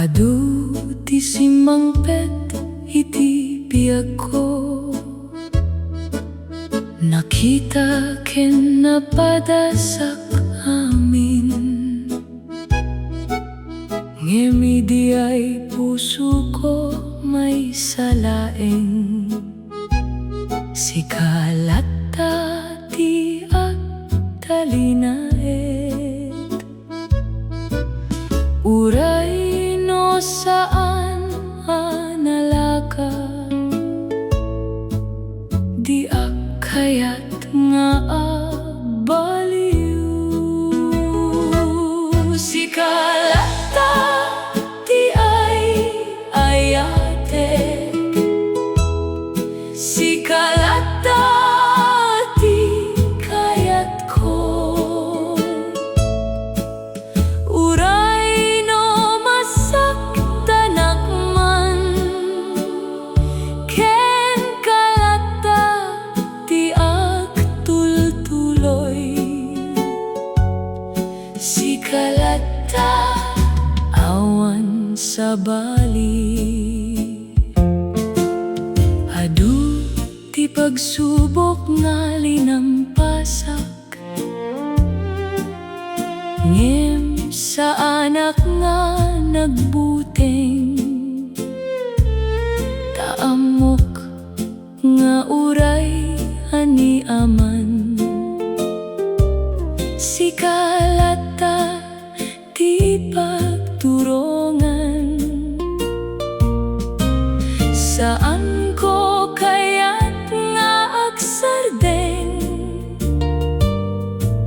Adu ti simangpet iti biyag ko, nakita ken napadasak amin. Ngemi di ay puso ko may salaeng, sikalata ti agtalinaet. Uray no saan analaka, di akayat nga baliw. Sikalata ti ay ayatek, sikalata ti kayat ko. Uray no masaktanak man, ken kalata ti agtultuloy. Sikalata awan sa bali, adu ti pagsubok nga linampasak. Ngem sa anak nga nagbuteng, taamok nga uray ani aman. Sikalata ti pagturongan, saan ko kayat nga agsardeng,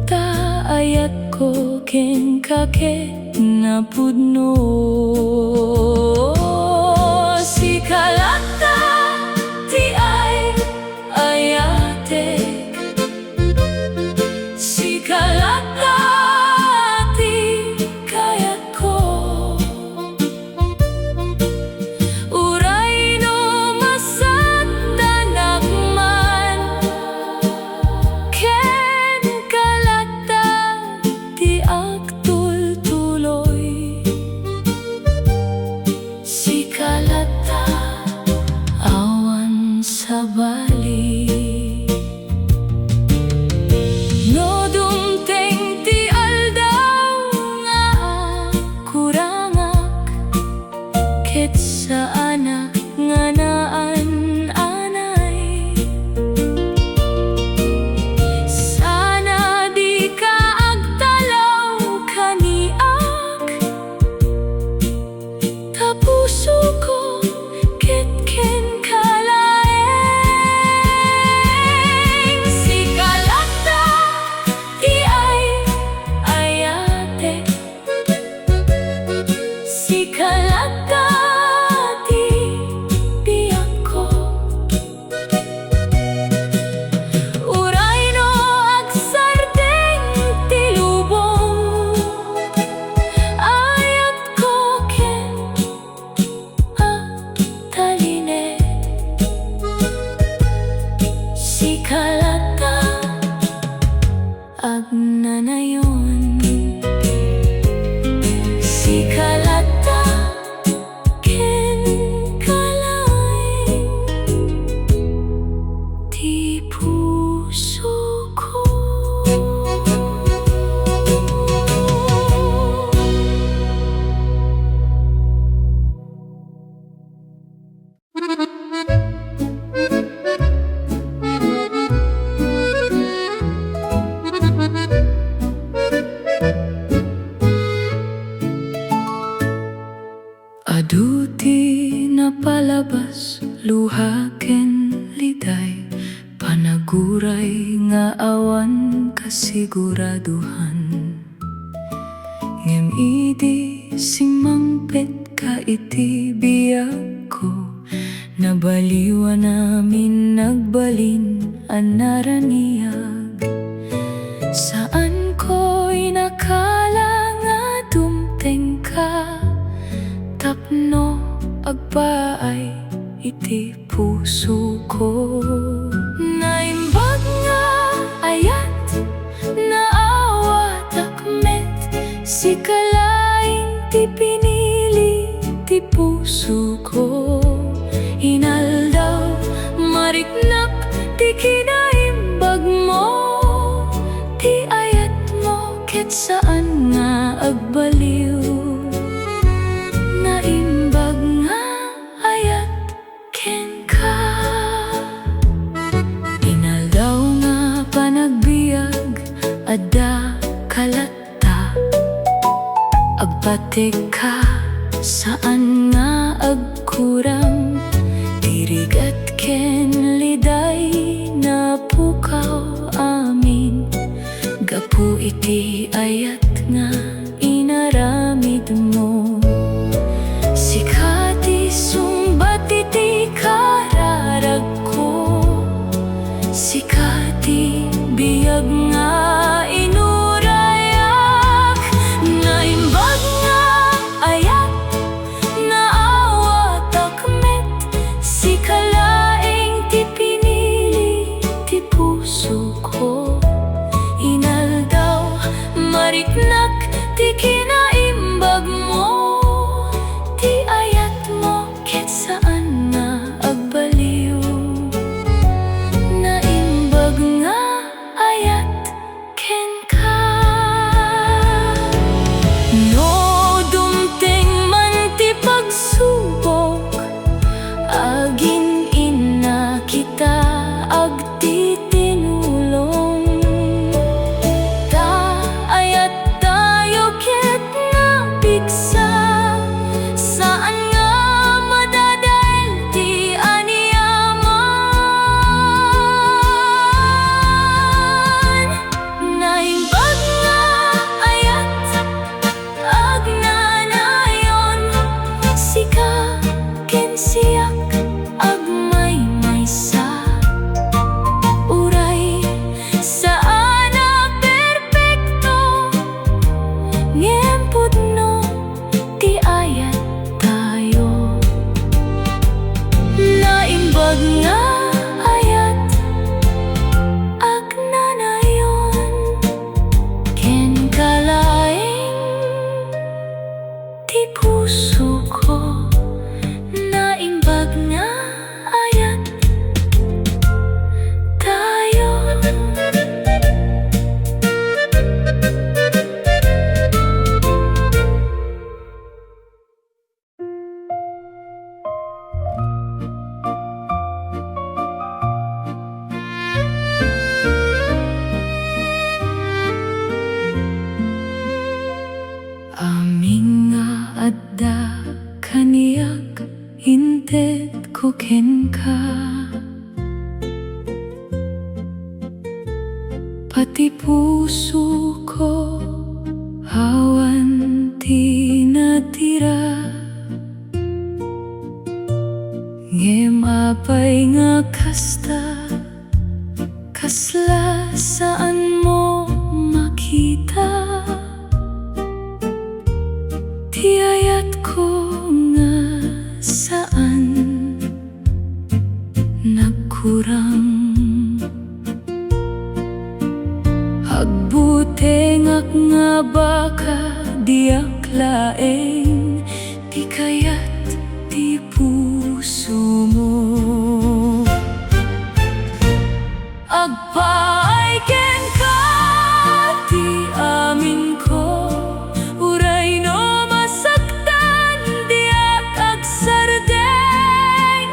ta ayat ko ken kake napudno. Sikalata ti ay ayatek, sikalata ti kayat ko. Uray no masaktanak man, ken kalata ti agtultuloy. Sikalata awan sa bali, no dumteng ti aldaw nga kurangak, ket sa anak nga naan-anay. Sana di ka agtalaw kaniak, ta puso ko ket ken kalaeng. Sikalata ti ay ayatek, sikalata ti biyak ko. Uray no agsardeng ti lubong, ayat ko ken agtalinet. Sikalata agnanayon, sikalata ken kalaeng ti puso ko. Adu ti napalabas luha ken liday, panaguray nga awan kasiguraduhan. Ngem idi simangpet ka iti biyag ko, nabaliwan namin nagbalin anaraniag. Saan ko'y nakala nga dumteng ka, tapno agpaay iti puso ko. Naimbag nga ayat na awat akmet, sikalaing ti pinili puso ko. Inaldaw, mariknap, ti kinaimbag mo, ti ayat mo, ket saan nga agbaliw. Naimbag nga ayat ken ka. Inaldaw nga panagbiag, adda kalata, agbatik ka, saan nga agkurang. Dirigat ken liday na pukaw amin, gapu iti ayat nga inaramid mo. Sikati sumbat iti kararag ko, sikati biyag nga inurayak. Naimbag nga ayat, naawa takmet, sikalaing ti pinili ti puso ko. Inaldaw, mariknak, ti kinaimbag mo, ti ayat mo, ket saan nga agbaliw. Naimbag nga ayat ken ka. No dumteng man ti pagsubok, aging ina kita agti tinulong. Ta ayat tayo ket nga piksa, saan nga madadael ti aniyaman. Naimbag nga ayat, agnanayon, sika ken siyak, agmaymaysa. Uray, saan na perpekto, ngem pudno, ti ayat tayo. Naimbag nga ayat, agnanayon, ken kalaing ti puso ko. Naimbag nga ayat tayo. Aming nga adda kaniyak, inted ko ken ka. Pati puso ko awan ti natira, ngem apay nga kasta, kasla saan mo makita. Ti ayat ko nga saan nagkurang. Agbutengak nga baka diak laeng, ti kayat ti puso mo. Agpaay ken ka, ti amin ko. Uray no masaktan, diak agsardeng,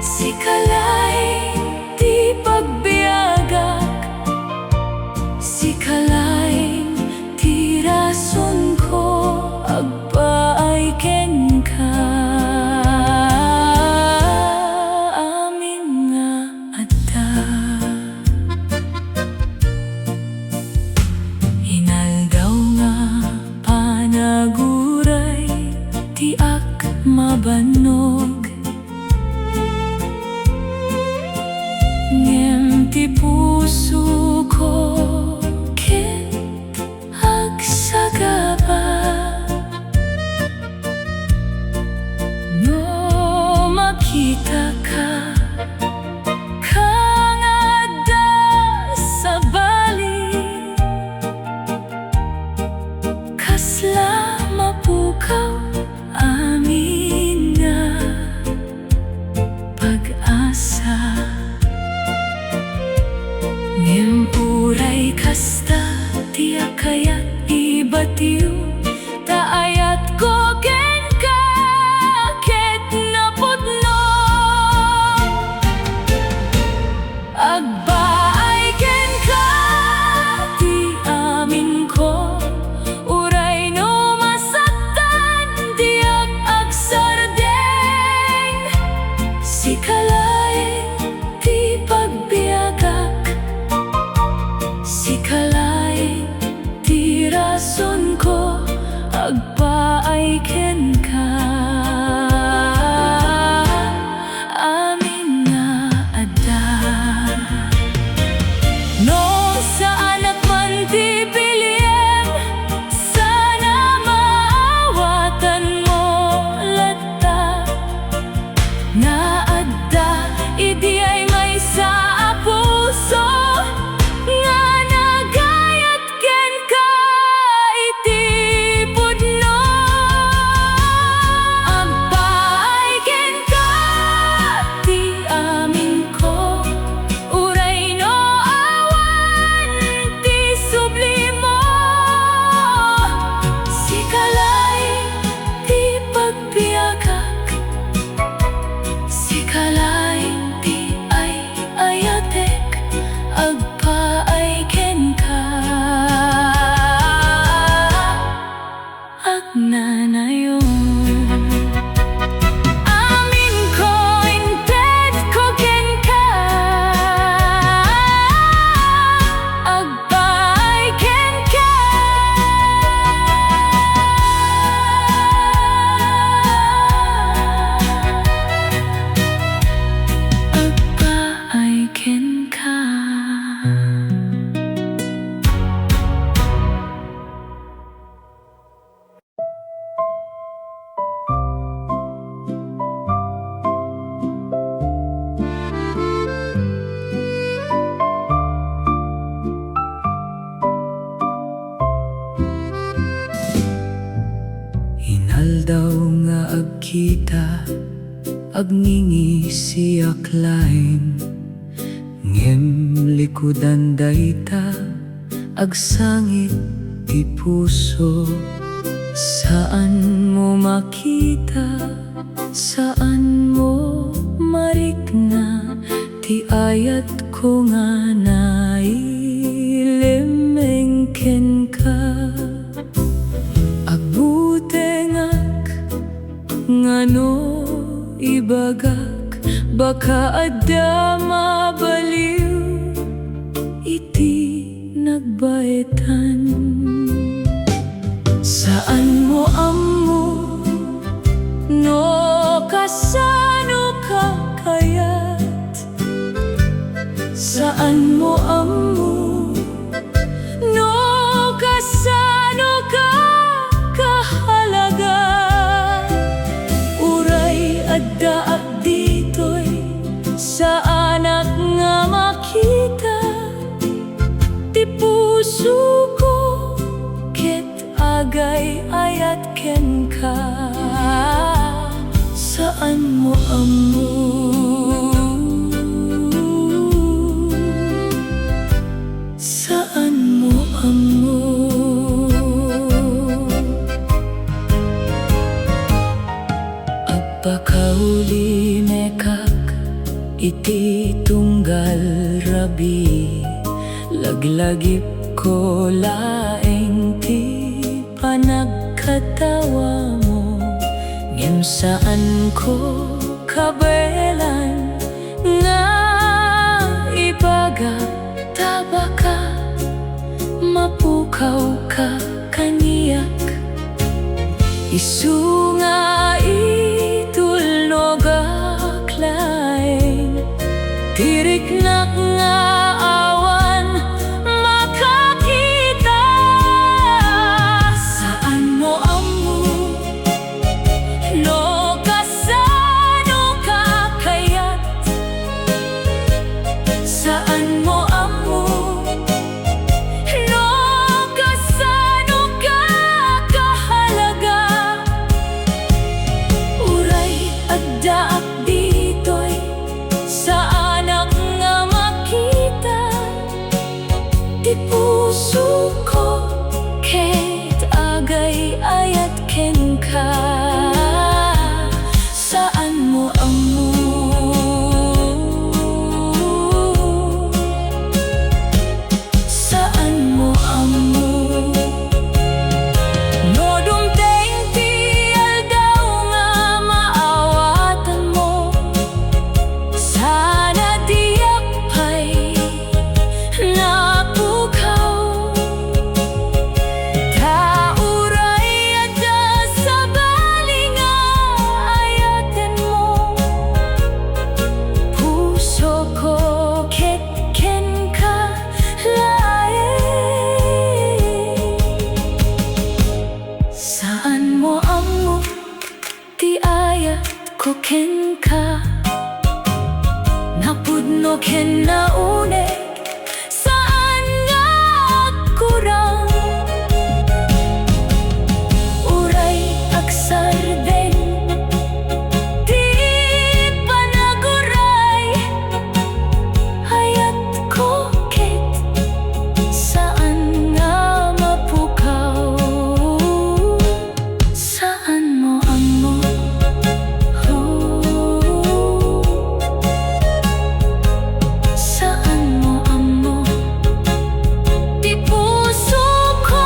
sikalay ti pagbiagak, sikalay ti rason ko. Agpaay ken ka, amin nga adda. Inaldaw nga panaguray, ti ak mabanog, ngem ti puso ko ket agsagaba. No makita ka, kang adda sa bali, kasla mapukaw amin. kasta tiyak kaya't ibatiw ta ayat ko ken ka ket napudno agbaay ken ka ti amin ko uray no masaktan tiyak agsardeng si kalaeng ti pagbiagak si kalaeng ti rason ko agpaay ken ka amin nga adda no saan man ti piliem sana maawatan mo latta na adda idi ay may sa puso nga nagayat ken ka iti pudno agpaay ken ka ti amin ko uray no awan ti sublimo si kalaeng ti pagbiagak si kalaeng ti ay ayatek agpaay ken ka agnanayon amin ko inted ko ken ka agpaay ken ka agpaay ken ka Inaldaw nga agkita agningi siyak laeng ngem likudan dayta agsangit ti puso saan mo makita saan mo marikna ti ayat ko nga nailimeng ken ka agbutengak ngano ibagak baka adda mabaliw iti nagbaetan saan mo ammo no kasano ka kayat saan mo ammo no kasano ka kahalaga uray adda ditoy sa anak nga makita ti puso ko ket agay ayat ken ka saan mo ammo saan mo ammo agpakauli mekak iti tunggal rabi laglagip ko laeng ti panagkatawa mo ngem saan ko kabelan nga ibaga tabaka mapukaw ka kaniyak isu nga itulnog aklaeng tiriknak nga awan makakita saan mo ammo no kasano ka kayat saan mo ammo no kasano ka kahalaga amo ti ayat ko ken ka napudno ken naune saan nga kurang uray agsarden di panaguray ayat ko ket saan nga mapukaw saan mo amo saan mo amo di puso ko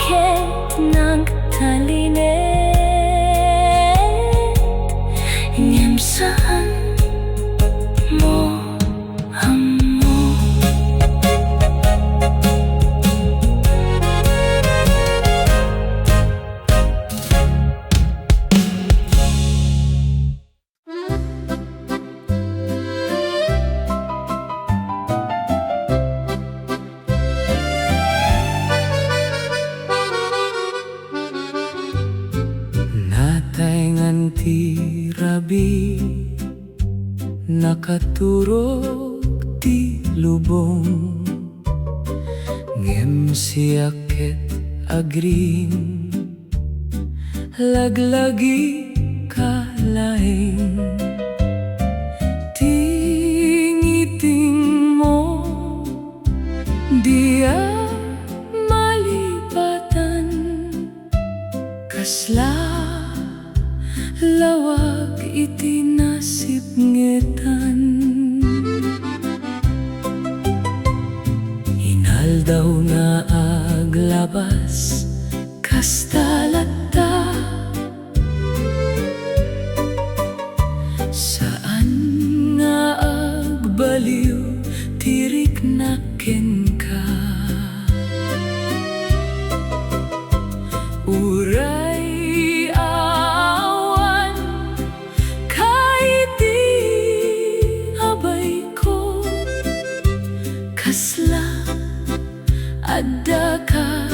ket nagtalinet ngem saan mo amo. Natay nganti rabi nakaturog ti lubong ngem siyaket agring laglagi kalaeng tingiting mo dia malipatan kasla lawag iti nasip ngetan inaldaw nga aglabas kastalata saan nga agbaliw tirik na ken ka uray awan kay di abay ko kasla adda ka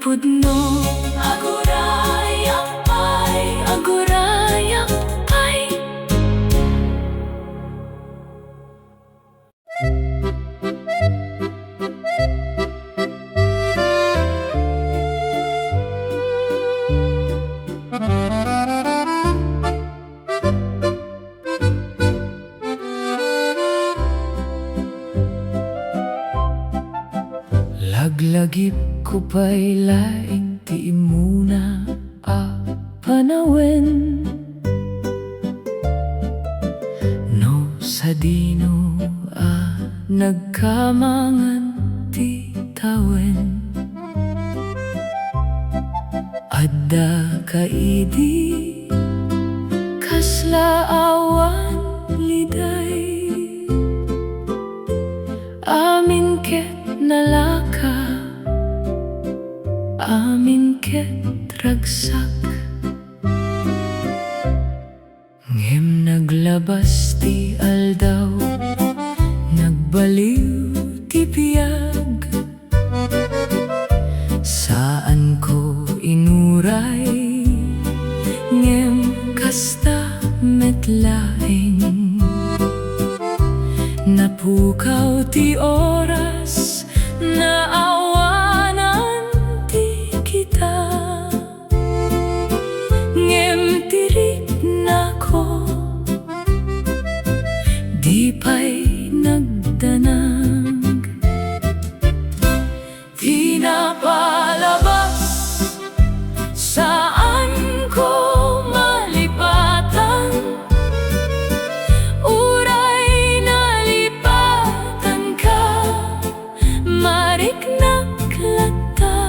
pudno. Aguray apay, aguray apay. Laglagip ko pa'y laing di muna panawin. No sa dino nagkamangan ti tawen. Adda kaidi kasla awan liday. Amin ket nalaka, amin ket ragsak. Ngem naglabas ti aldaw, nagbaliw ti biyag. Saan ko inuray, ngem kasta metlaeng. Napukaw ti oras, naawanan ti kita. Ngem tirik nako, di pa'y nagdanag. Di napalabas, saan ko malipatan. Uray nalipatan ka, mariknaklata.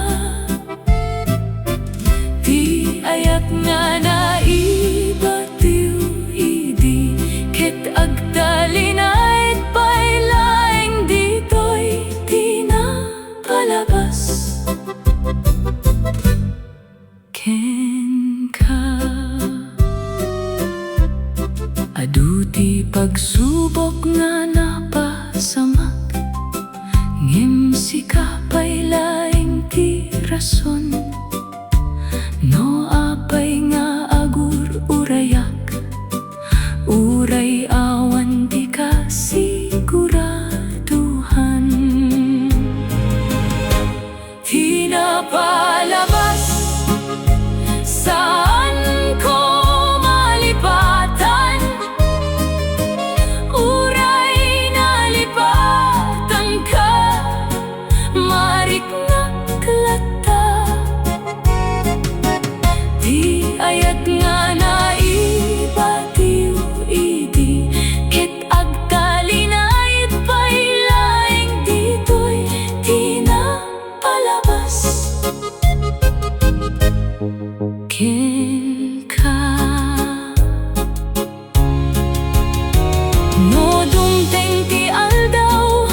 Di ayat nga naibatiw idi, ket agdalinait pa'y laeng dito'y di napalabas. Ken ka adu ti pagsubok nga napasamak. Ngem sika pa'y laeng ti rason, no apay nga agur-urayak. Uray awan di ka siguraduhan. Di napalabas, saan ko malipatan. Uray nalipatan ka, mariknaklata. Di ayat nga naibatiw idi, ket agdalinait pa'y laeng dito'y di napalabas. Ken ka no dumteng ti aldaw,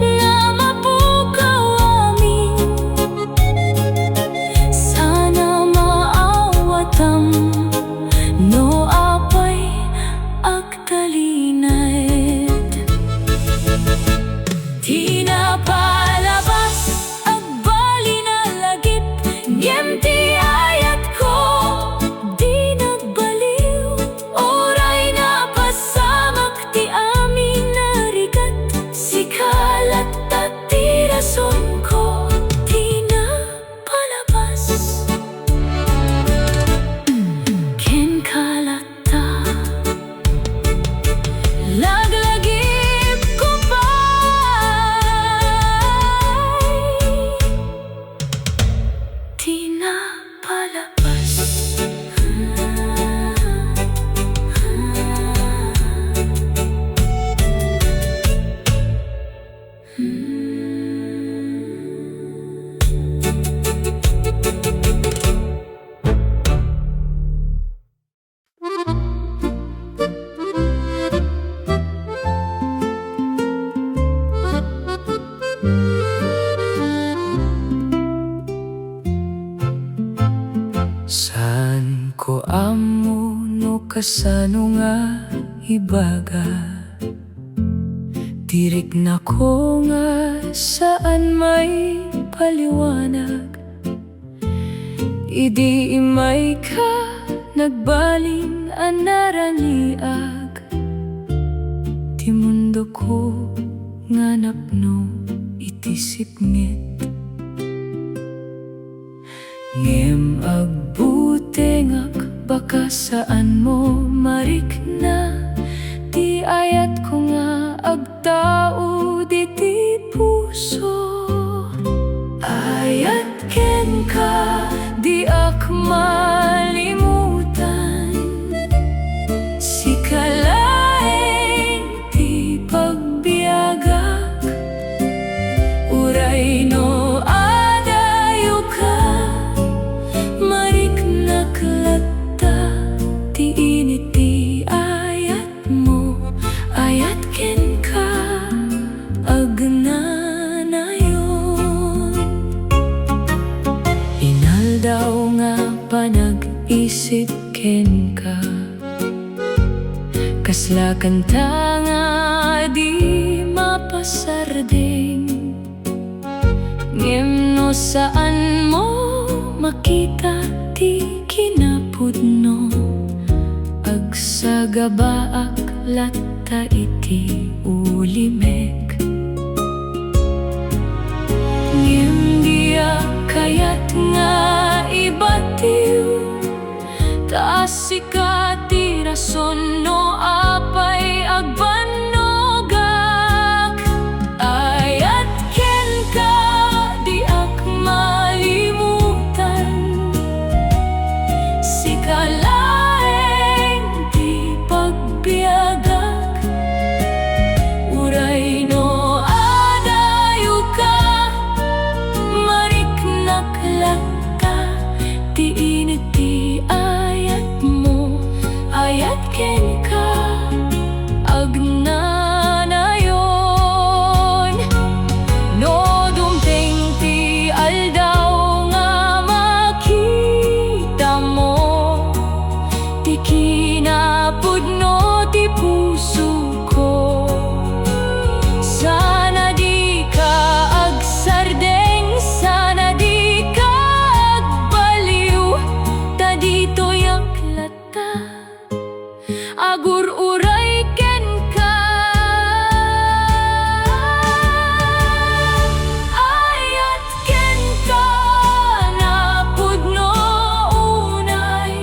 nga mapukaw amin. Sana maawatam, no apay agdalinait. Di napalabas, agbali na lagip. Ngem ti ayat ko, di nagbaliw. Oray na pasamak ti amin narigat. Sikalat at ti rason ko, di napalabas. Ken kalata, laglagip ko pa'y di napalabas. Saan ko amo no kasano nga ibaga. Tirik na ko nga saan may paliwanag. Idi imay ka nagbaling anaraniag. Ti mundo ko nga napno iti sipngit. Ngem agbutengak baka saan mo marikna. Ti ayat ko nga agtao diti puso. Ayat ken ka di ak malimutan. Sikalaeng ti pagbiagak. Uray no adayo ka mariknak latta. Ti initi ayat mo. Ayat ken ka agnanayon. Inaldaw nga panag-isip ken ka. Kasla kanta nga di mapasardeng. Ngem no saan mo makita ti kinapudno. Agsagabaak latta iti ulimek. Ngem dia kayat nga ibatiw. Taas ti rason no apay agbanogak. Ayat ken ka di ak malimutan. Sikalaeng ti pagbiagak. Uray no adayo ka mariknak latta. Ti initi ayat mo. Ayat ken ka agnanayon. No dumteng ti aldaw nga makita mo. Ti kinapudno ti puso ko. Sana di ka agsardeng. Sana di ka agbaliw. Ta dito yang lata. Agur uray ken ka. Ayat ken ka napudno unay.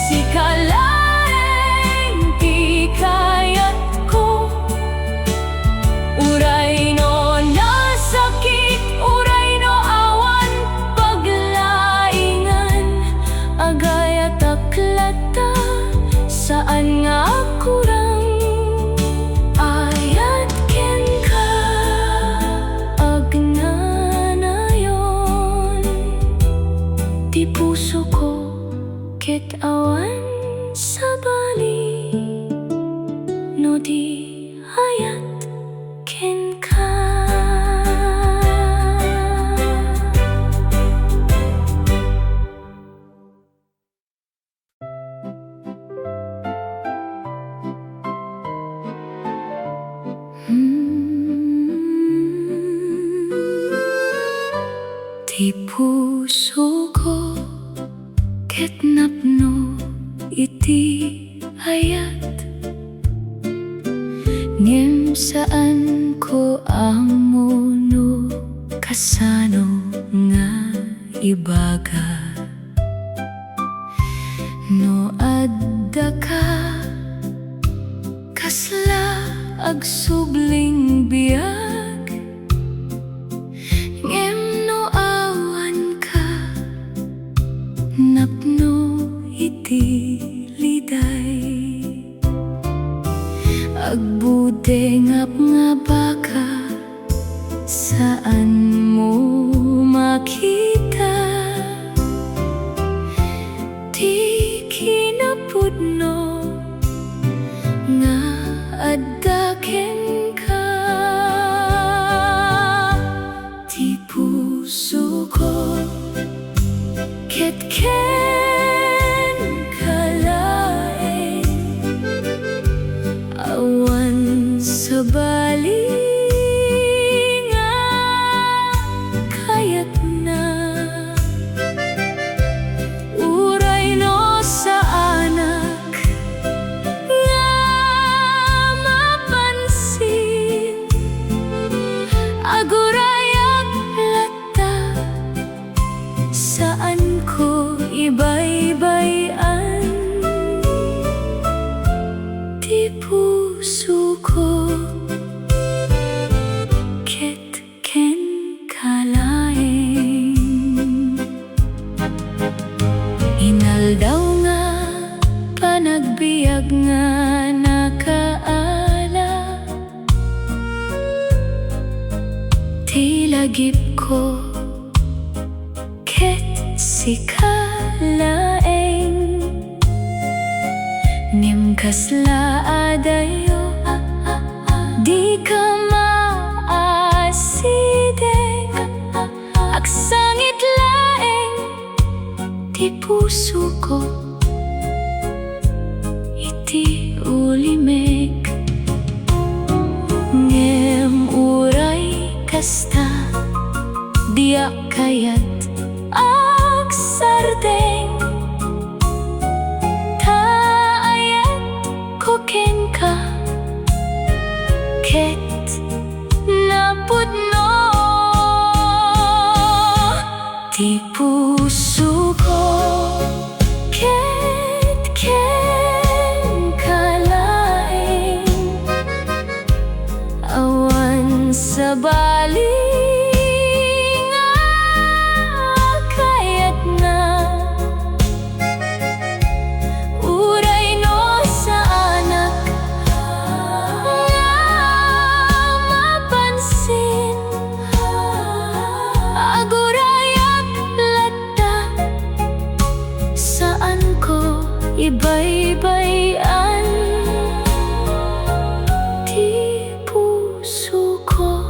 Sikalaeng ti kayat ko. Uray no nasakit. Uray no awan paglaingan. Agayat aklata. Saan nga kurang. Ayat ken ka agnanayon. Ti puso ko ket awan sa bali. No di ayat ken ka. Ti puso ko ket napno iti ayat. Ngem saan ko amo no kasano nga ibaga. No adda ka kasla agsubling biag. Ngem no awan ka napno iti liday. Agbudengap nga baka saan mo makita. Ti kinapudno nga adda ken ka. Ti puso ko ket ken kalaeng. Awan sa bali nga kayat na. dagip ko ket sikalaeng nimkasla adayo di ka maasideng aksangit laeng ti puso ko iti ulimek ngem uray kasta dia kayat aksardeng ta ayat ko ken ka ket napudno ti puso ko ket ken kalaeng awan sa bali ibaybayan ti puso ko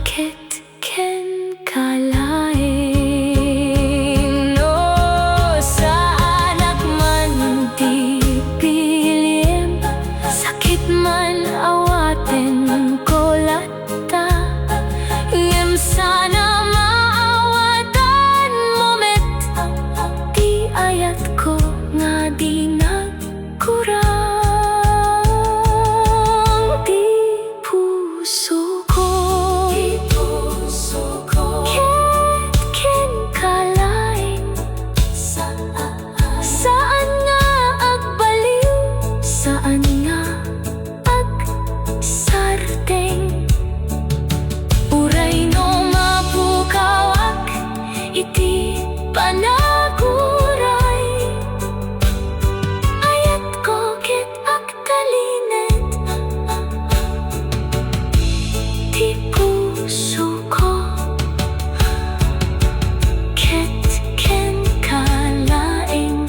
ket ken kalaeng no sa anak man ti piliem sakit man awaten ko latta ngem sana maawatan mo met ti ayat ko nga di nagkurang ti puso ko ket ken kalaeng saan nga agbaliw saan nga agsardeng uray no mapukawak iti panaguray ayat ko ket agtalinet ti puso ko ket ken kalaeng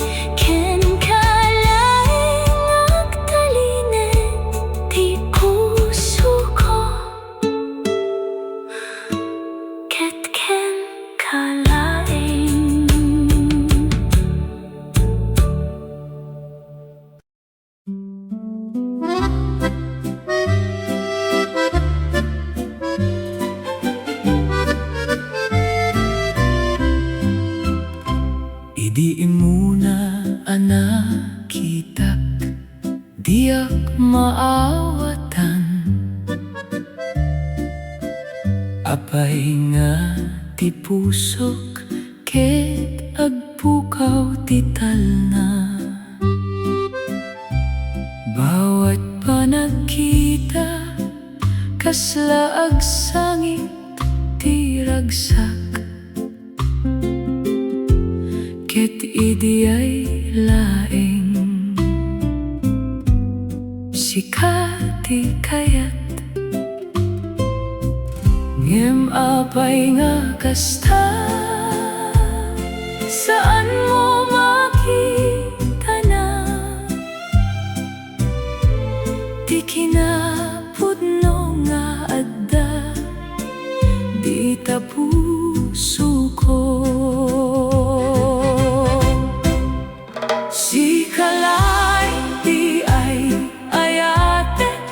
agtalinet ti puso ko ket ken kalaeng. Idiin muna anak kitak diak maawatan apay nga ti pusok ket agpukaw ti talna bawat panagkita kasla agsangit ti ragsak ket idiyay laeng sikati kayat ngem apay nga kasta saan mo makita na di kinapudno nga adda di ta puso ko si kalay di ay ayatek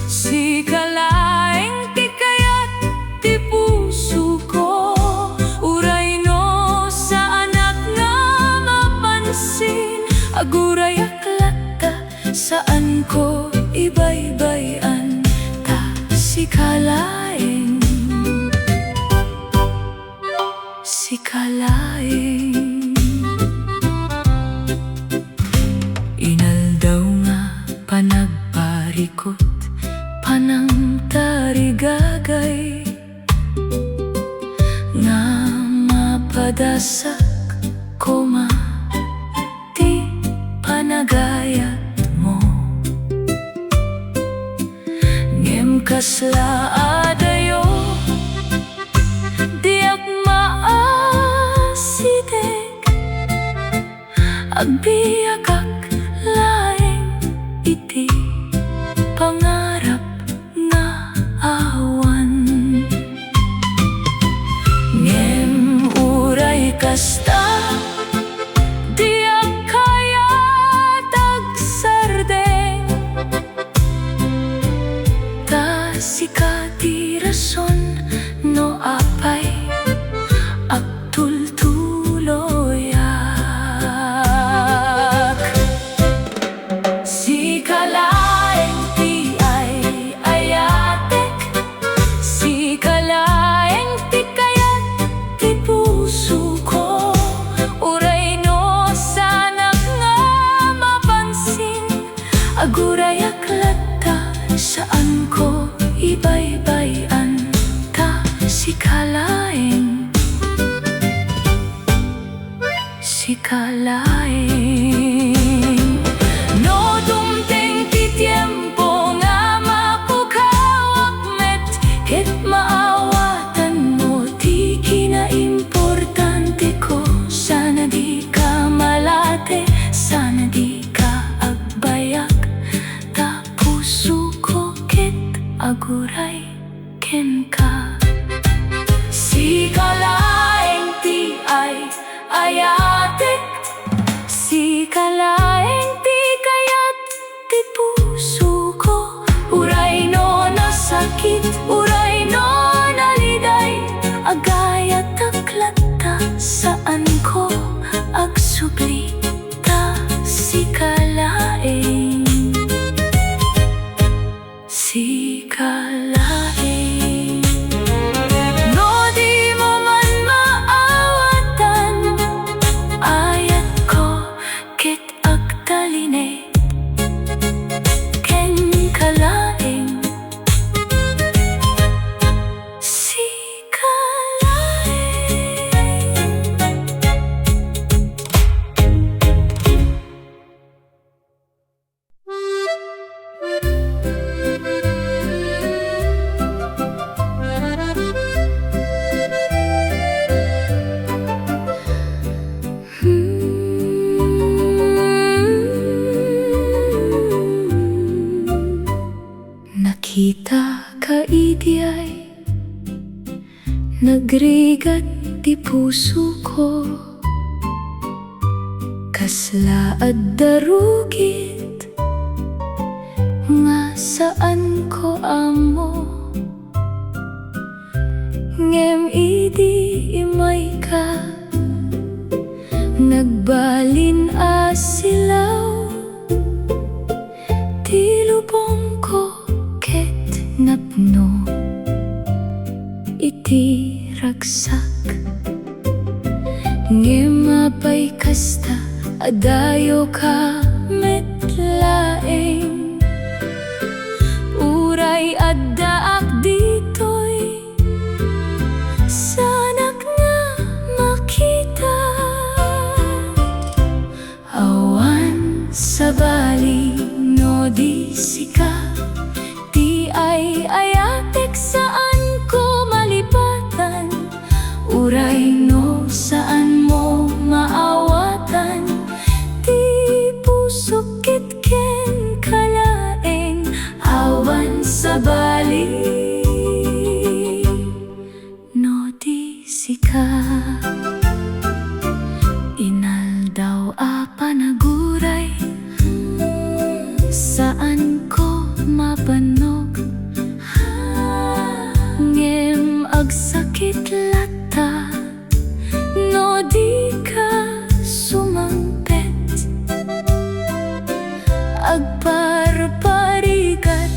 si kalaeng ti kayat ti puso ko uray no sa anak nga mapansin aguray aklata saan ko ibaybayan ta si kalaeng si kalaeng inaldaw nga panagparikot panang tarigagay nga mapadasak koma ti panagayat mo ngem kasla aday Agbiagak laeng iti pangarap nga awan. Ngem uray kasta di kaya tagsardeng ta sikati rason no apay agtultuloyak. Sikalaeng ti ay ayatek, sikalaeng ti kayat ti puso ko. Uray no sanak nga mapansin, aguray aklata saan ko ibaybayan ta sikalaeng, sikalaeng. No dumteng ti tiempo nga mapukawak met ket maawatan mo ti kinaimportante ko. Sana di ka malate, sana di ka agbayak, ta puso ko ket aguray ken ka. Sikalaeng ti ay ayatek, sikalaeng ti kayat ti puso ko. Uray no nasakit, uray no naliday, agayat aklata saan ko agsubli ta sikalaeng, sikalaeng. No di mo man maawatan, ayat ko ket agtalinay ken kalaeng, sikalaeng. Nakita ka idiay, nagrigat ti puso ko, kaslaad darugit nga saan ko amo. Ngem idi imay ka, nagbalin asilaw, ti lubong ko ket napno iti ragsak. Ngem apay kasta adayo ka met laeng, uray addaak ditoy sanak nga makita. Awan sa bali no di sika, ti ay ayatek saan ko malipatan. Uray no saan mo maawatan, ti puso ket ken kalaeng. Awan sa bali no di sika, inaldaw a panaguray saan ko mapanog. Ngem agsakit lata no di ka sumampet, agparparigat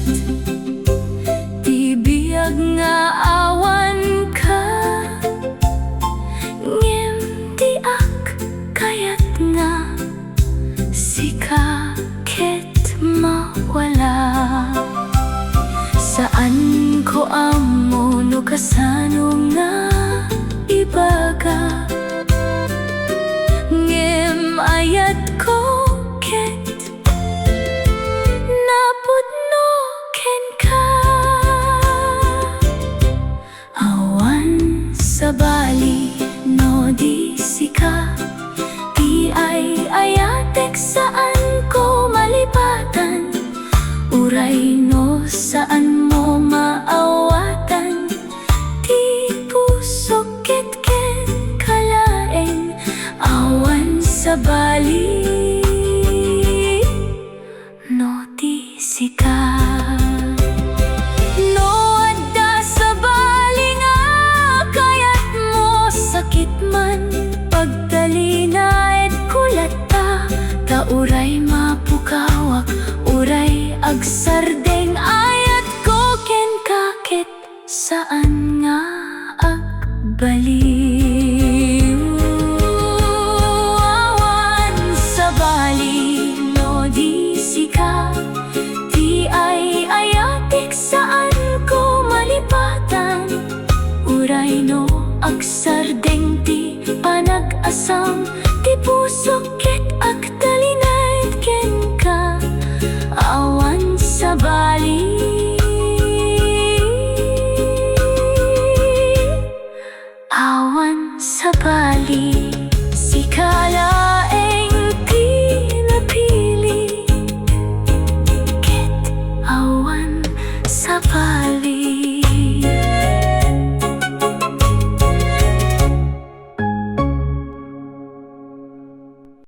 ti biyag nga awan ka. Ngem di ak kayat nga sika ket mawala. Saan ko amo no kasano nga ibaga. Ngem ayat ko ket napudno ken ka. Awan sa bali no di sika, ti ay ayat saan mo maawatan. Di puso ket-ket kalaeng awan sa bali. No di sika, no adda sa bali nga kayat mo sakit man. Pagdalina et kulata, ta uray mapukawak, uray agsardeng ayat ko ken kakit saan nga agbaliw. Awan sa bali, no di sika, di ay ayatik saan ko malipatan. Uray no agsardeng ti panag-asam.